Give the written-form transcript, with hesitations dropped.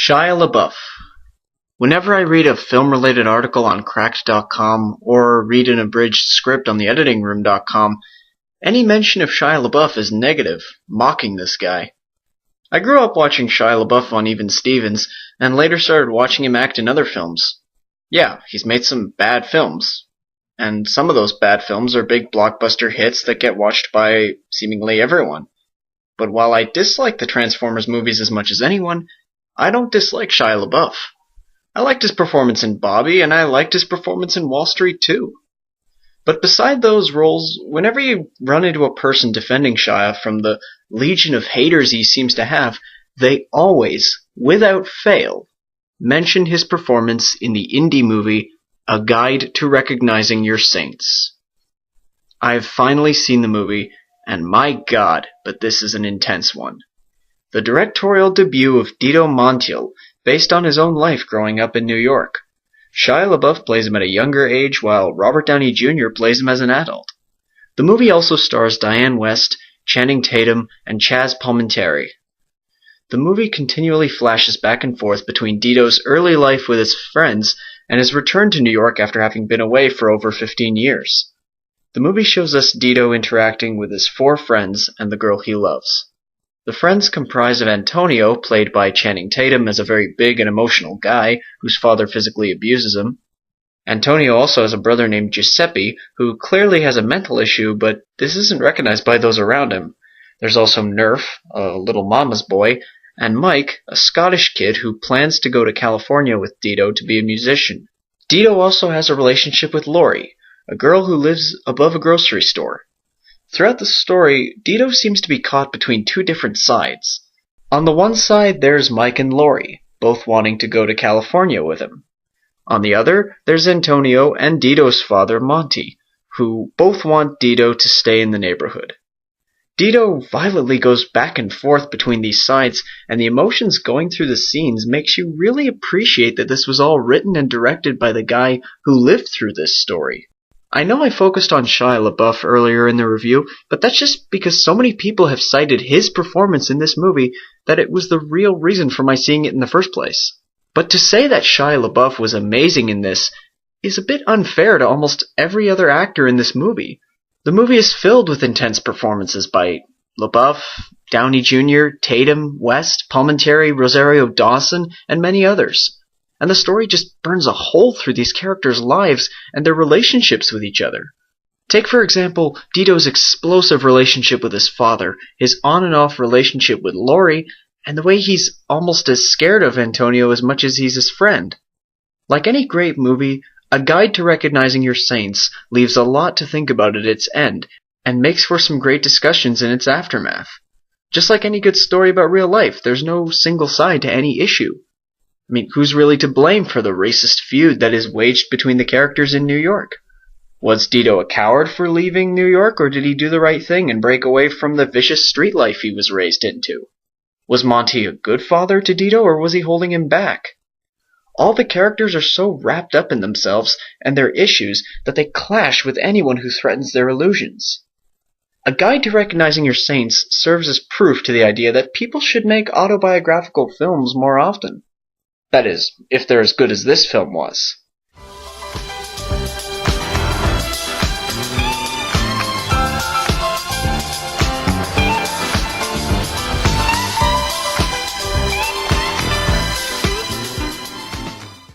Shia LaBeouf. Whenever I read a film-related article on Cracked.com or read an abridged script on theeditingroom.com, any mention of Shia LaBeouf is negative, mocking this guy. I grew up watching Shia LaBeouf on Even Stevens, and later started watching him act in other films. Yeah, he's made some bad films. And some of those bad films are big blockbuster hits that get watched by seemingly everyone. But while I dislike the Transformers movies as much as anyone, I don't dislike Shia LaBeouf. I liked his performance in Bobby, and I liked his performance in Wall Street too. But beside those roles, whenever you run into a person defending Shia from the legion of haters he seems to have, they always, without fail, mention his performance in the indie movie A Guide to Recognizing Your Saints. I've finally seen the movie, and my god, but this is an intense one. The directorial debut of Dito Montiel, based on his own life growing up in New York. Shia LaBeouf plays him at a younger age, while Robert Downey Jr. plays him as an adult. The movie also stars Diane West, Channing Tatum, and Chaz Palminteri. The movie continually flashes back and forth between Dito's early life with his friends and his return to New York after having been away for over 15 years. The movie shows us Dito interacting with his 4 friends and the girl he loves. The friends comprise of Antonio, played by Channing Tatum as a very big and emotional guy whose father physically abuses him. Antonio also has a brother named Giuseppe, who clearly has a mental issue, but this isn't recognized by those around him. There's also Nerf, a little mama's boy, and Mike, a Scottish kid who plans to go to California with Dito to be a musician. Dito also has a relationship with Lori, a girl who lives above a grocery store. Throughout the story, Dito seems to be caught between 2 different sides. On the one side, there's Mike and Lori, both wanting to go to California with him. On the other, there's Antonio and Dito's father, Monty, who both want Dito to stay in the neighborhood. Dito violently goes back and forth between these sides, and the emotions going through the scenes makes you really appreciate that this was all written and directed by the guy who lived through this story. I know I focused on Shia LaBeouf earlier in the review, but that's just because so many people have cited his performance in this movie that it was the real reason for my seeing it in the first place. But to say that Shia LaBeouf was amazing in this is a bit unfair to almost every other actor in this movie. The movie is filled with intense performances by LaBeouf, Downey Jr., Tatum, West, Palminteri, Rosario Dawson, and many others. And the story just burns a hole through these characters' lives and their relationships with each other. Take, for example, Dito's explosive relationship with his father, his on and off relationship with Lori, and the way he's almost as scared of Antonio as much as he's his friend. Like any great movie, A Guide to Recognizing Your Saints leaves a lot to think about at its end, and makes for some great discussions in its aftermath. Just like any good story about real life, there's no single side to any issue. I mean, who's really to blame for the racist feud that is waged between the characters in New York? Was Dito a coward for leaving New York, or did he do the right thing and break away from the vicious street life he was raised into? Was Monty a good father to Dito, or was he holding him back? All the characters are so wrapped up in themselves and their issues that they clash with anyone who threatens their illusions. A Guide to Recognizing Your Saints serves as proof to the idea that people should make autobiographical films more often. That is, if they're as good as this film was.